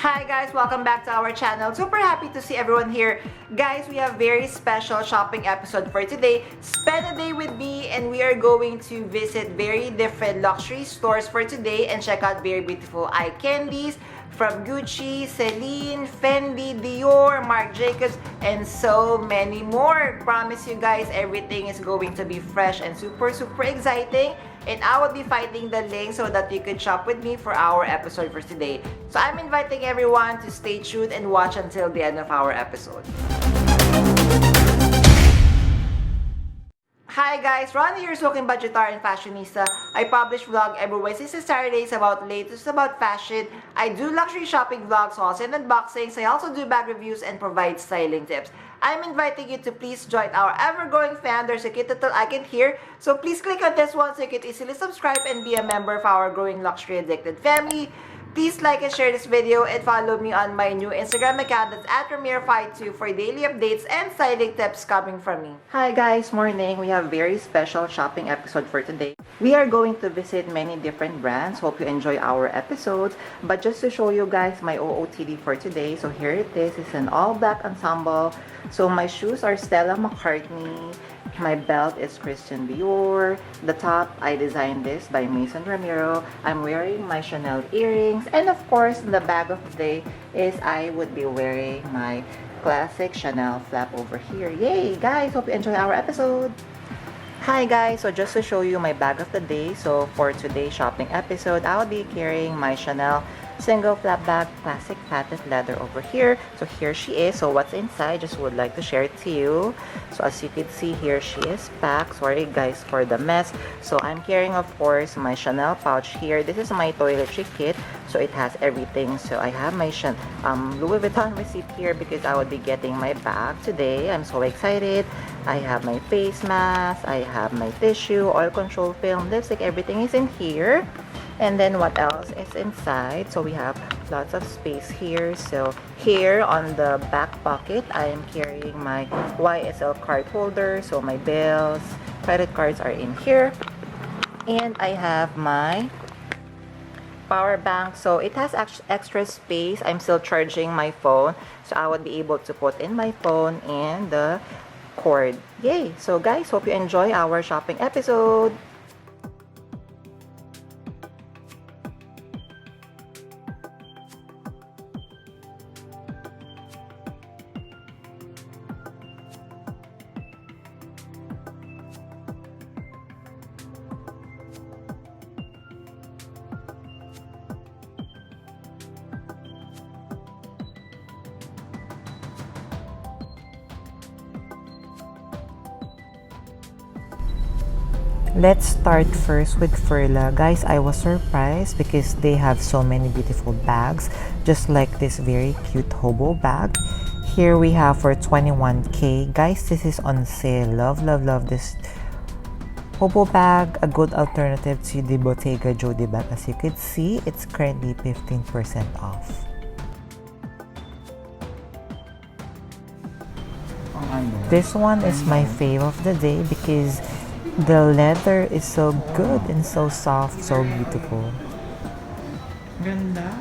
Hi guys, welcome back to our channel. Super happy to see everyone here. Guys, we have very special shopping episode for today. Spend a day with me and we are going to visit very different luxury stores for today and check out very beautiful eye candies from Gucci, Celine, Fendi, Dior, Marc Jacobs, and so many more. Promise you guys, everything is going to be fresh and super exciting. And I will be fighting the link so that you could shop with me for our episode for today. So I'm inviting everyone to stay tuned and watch until the end of our episode. Hi guys, Ronnie here, smoking budgetar and fashionista. I publish vlog every Wednesdays and Saturdays about latest about fashion. I do luxury shopping vlogs, hauls and unboxings. I also do bag reviews and provide styling tips. I'm inviting you to please join our ever-growing fan. There's a cute little icon here. So please click on this one so you can easily subscribe and be a member of our growing luxury addicted family. Please like and share this video and follow me on my new Instagram account that's at Premier52 for daily updates and styling tips coming from me. Hi guys, morning. We have a very special shopping episode for today. We are going to visit many different brands. Hope you enjoy our episodes. But just to show you guys my OOTD for today, so here it is. It's an all black ensemble. So my shoes are Stella McCartney. My belt is Christian Dior. The top, I designed this by Mason Ramiro. I'm wearing my Chanel earrings. And of course, the bag of the day is I would be wearing my classic Chanel flap over here. Yay! Guys, hope you enjoy our episode. Hi guys, so just to show you my bag of the day. So for today's shopping episode, I'll be carrying my Chanel single flap bag, classic patent leather over here. So here she is. So what's inside, just would like to share it to you. So as you can see here, she is packed. Sorry guys for the mess. So I'm carrying, of course, my Chanel pouch here. This is my toiletry kit, so it has everything. So I have my Louis Vuitton receipt here because I would be getting my bag today. I'm so excited. I have my face mask, I have my tissue, oil control film, lipstick, everything is in here. And then what else is inside? So we have lots of space here. So here on the back pocket, I am carrying my YSL card holder. So my bills, credit cards are in here. And I have my power bank. So it has extra space. I'm still charging my phone. So I would be able to put in my phone and the cord. Yay! So guys, hope you enjoy our shopping episode. Let's start first with Furla. Guys, I was surprised because they have so many beautiful bags, just like this very cute Hobo bag. Here we have for 21k. Guys, this is on sale. Love this Hobo bag. A good alternative to the Bottega Jodie bag. As you could see, it's currently 15% off. This one is my fave of the day because the leather is so good and so soft, so beautiful. Ganda.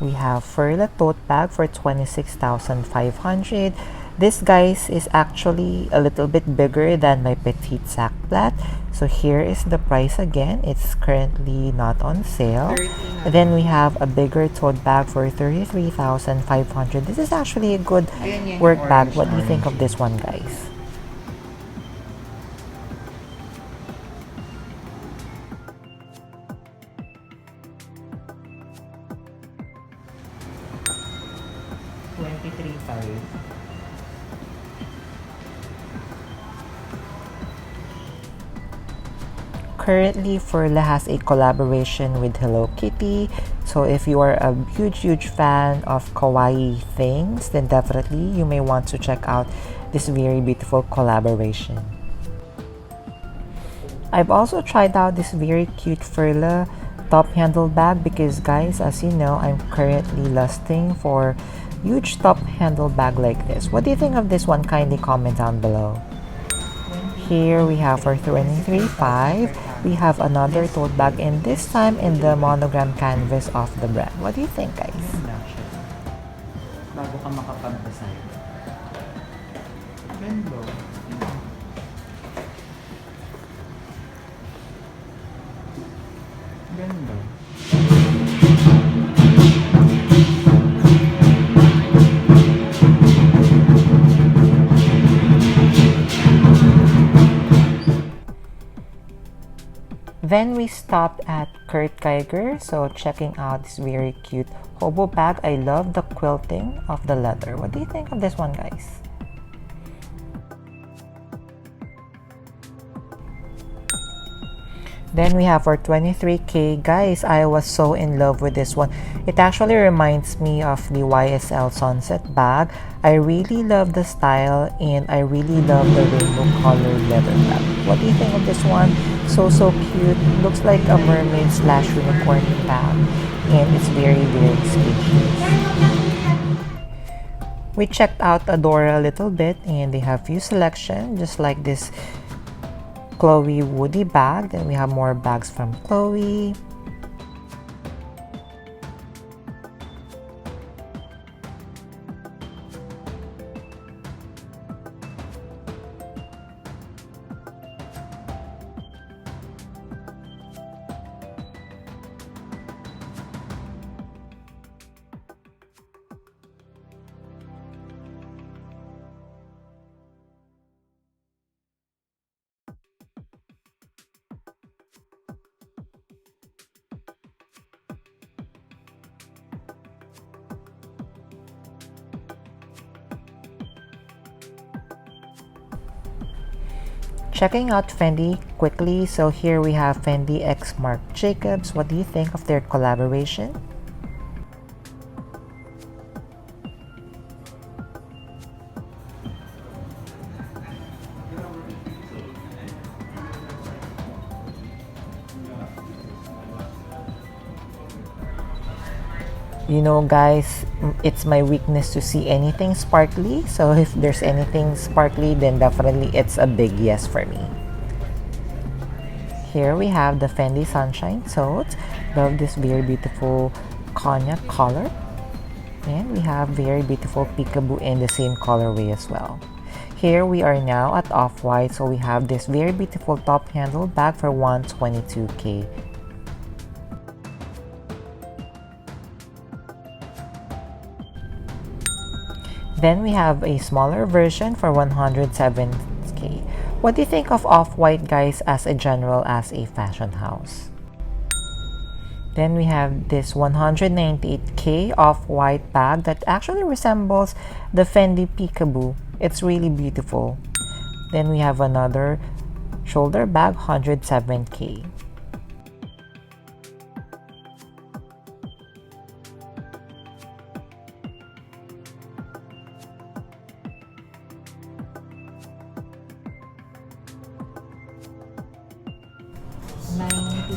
We have Furla tote bag for 26,500. This, guys, is actually a little bit bigger than my petite sac plat. So here is the price again. It's currently not on sale. Then we have a bigger tote bag for 33,500. This is actually a good work bag. What do you think of this one, guys? Currently, Furla has a collaboration with Hello Kitty. So if you are a huge fan of kawaii things, then definitely you may want to check out this very beautiful collaboration. I've also tried out this very cute Furla top handle bag because, guys, as you know, I'm currently lusting for huge top handle bag like this. What do you think of this one? Kindly comment down below. Here we have for 23.5. we have another tote bag, and this time in the monogram canvas of the brand. What do you think, guys? Ganda siya. Bago ka makapag-design. Ganda. Ganda. Then we stopped at Kurt Geiger, so checking out this very cute Hobo bag. I love the quilting of the leather. What do you think of this one, guys? Then we have our 23K. Guys, I was so in love with this one. It actually reminds me of the YSL Sunset bag. I really love the style and I really love the rainbow colored leather bag. What do you think of this one? So cute. Looks like a mermaid slash unicorn bag. And it's very spacious. We checked out Adora a little bit and they have few selection just like this Chloe Woody bag. Then we have more bags from Chloe. Checking out Fendi quickly. So here we have Fendi x Marc Jacobs. What do you think of their collaboration? You know, guys, it's my weakness to see anything sparkly. So if there's anything sparkly, then definitely it's a big yes for me. Here we have the Fendi Sunshine Tote. Love this very beautiful cognac color. And we have very beautiful peekaboo in the same colorway as well. Here we are now at Off-White. So we have this very beautiful top handle bag for 122K. Then we have a smaller version for 107K. What do you think of Off-White, guys, as a general, as a fashion house? Then we have this 198K Off-White bag that actually resembles the Fendi Peekaboo. It's really beautiful. Then we have another shoulder bag, 107K.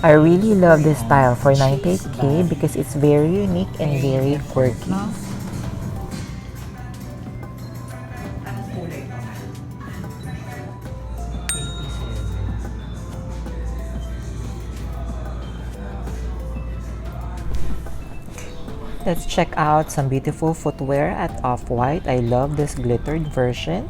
I really love this style for 98K because it's very unique and very quirky. Let's check out some beautiful footwear at Off-White. I love this glittered version.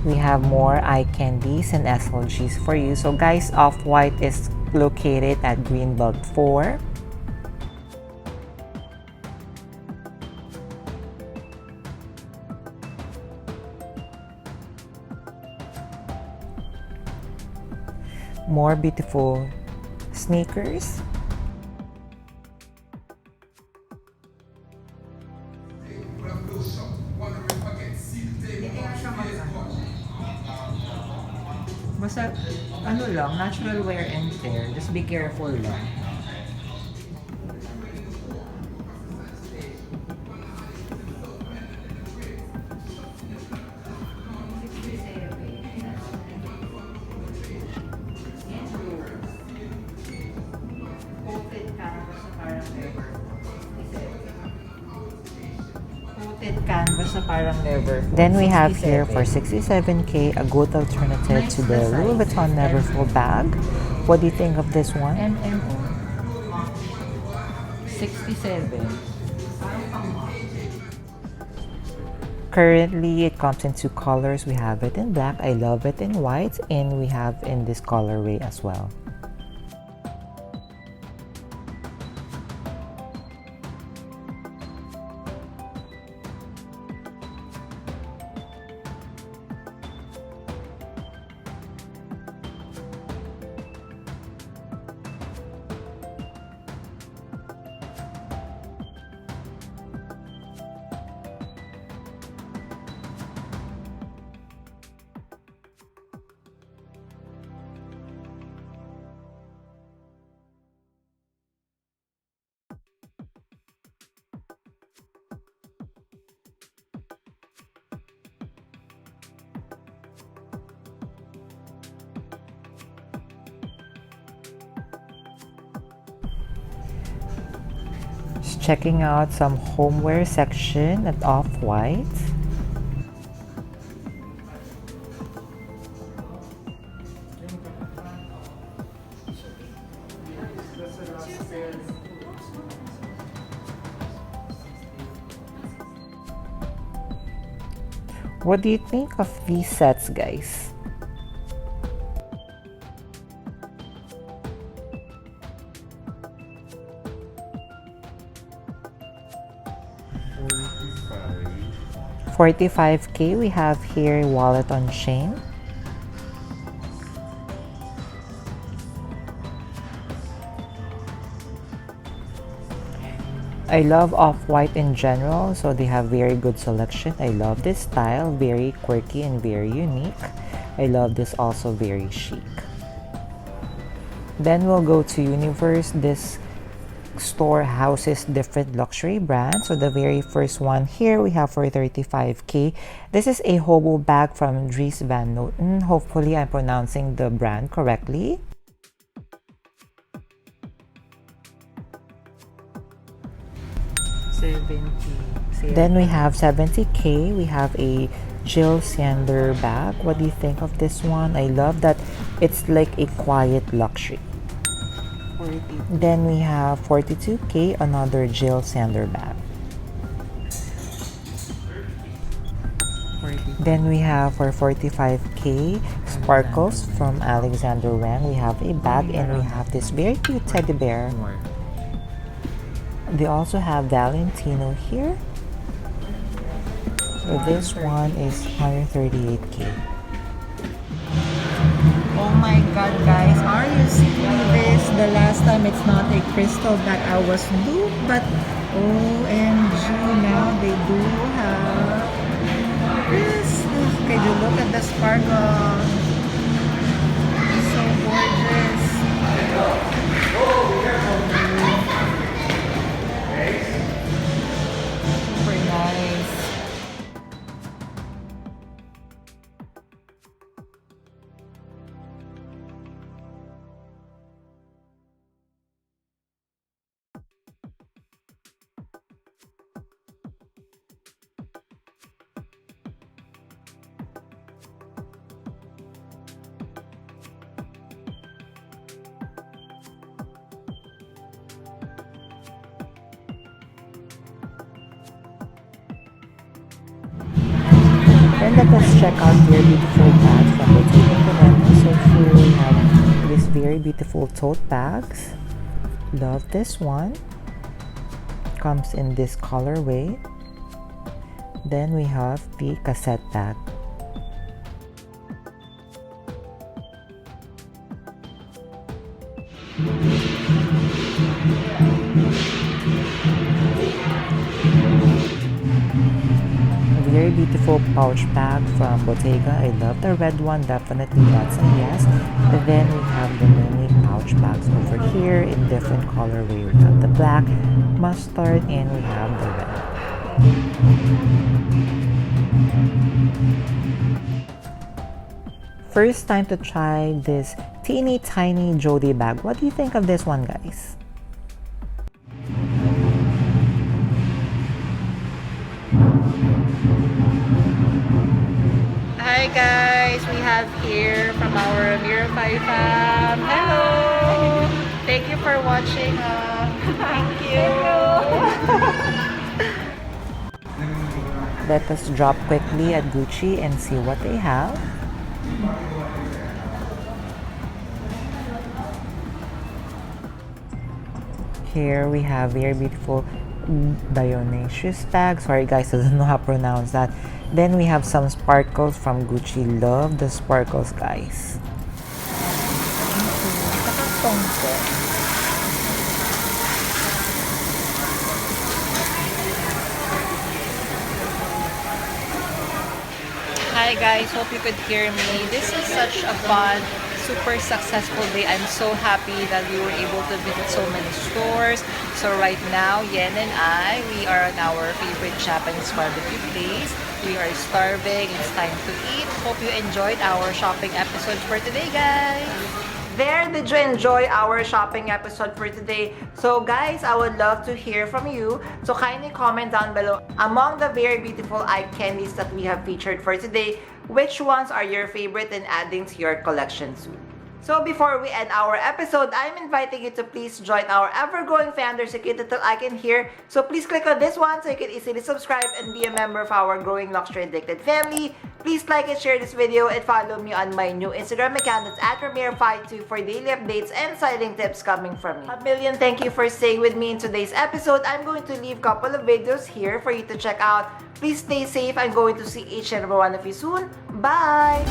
We have more eye candies and SLGs for you. So guys, Off-White is located at Greenbelt 4. More beautiful sneakers. Basta, ano lang, natural wear and tear. Just be careful lang. printed canvas na parang never. Then we have here for 67K a good alternative to the Louis Vuitton Neverfull bag. What do you think of this one? MMO 67. Currently, it comes in two colors. We have it in black, I love it in white, and we have in this colorway as well. Just checking out some homeware section at Off-White. What do you think of these sets, guys? $45K. We have here a wallet on chain. I love Off-White in general, so they have very good selection. I love this style, very quirky and very unique. I love this also, very chic. Then we'll go to Universe. This store houses different luxury brands. So the very first one here we have for 35K. This is a Hobo bag from Dries Van Noten. Hopefully I'm pronouncing the brand correctly. Then we have 70K. We have a Jill Sander bag. What do you think of this one? I love that it's like a quiet luxury. Then we have 42K, another Jill Sander bag. Then we have for 45K, Sparkles from Alexander Wang. We have a bag and we have this very cute teddy bear. They also have Valentino here. So this one is 138K. Oh my god, guys, are you seeing this? The last time it's not a crystal bag, I was duped, but OMG, now they do have this. Okay, you look at the sparkle. It's so gorgeous. Super nice. Then let us check out their beautiful bags from the Tote. So here we have this very beautiful tote bags. Love this one. Comes in this colorway. Then we have the cassette bag. Very beautiful pouch bag from Bottega. I love the red one, definitely that's a yes. And then we have the mini pouch bags over here in different colorway. We have the black, mustard, and we have the red. First time to try this teeny tiny Jodie bag. What do you think of this one, guys? Hi guys, we have here from our Mirafy fam. Hello! Thank you for watching. Thank you. Let us drop quickly at Gucci and see what they have. Here we have very beautiful Dionysius tag. Sorry guys, I don't know how to pronounce that. Then we have some sparkles from Gucci. Love the sparkles, guys. Hi guys, hope you could hear me. This is such a fun, super successful day. I'm so happy that we were able to visit so many stores. So right now, Yen and I, we are on our favorite Japanese barbecue place. We are starving. It's time to eat. Hope you enjoyed our shopping episode for today, guys. There, did you enjoy our shopping episode for today? So guys, I would love to hear from you. So kindly comment down below among the very beautiful eye candies that we have featured for today, which ones are your favorite and adding to your collection soon. So before we end our episode, I'm inviting you to please join our ever-growing fandom secret little icon here. So please click on this one so you can easily subscribe and be a member of our growing luxury addicted family. Please like and share this video and follow me on my new Instagram account that's at Primavera2 for daily updates and styling tips coming from me. A million thank you for staying with me in today's episode. I'm going to leave a couple of videos here for you to check out. Please stay safe. I'm going to see each and every one of you soon. Bye!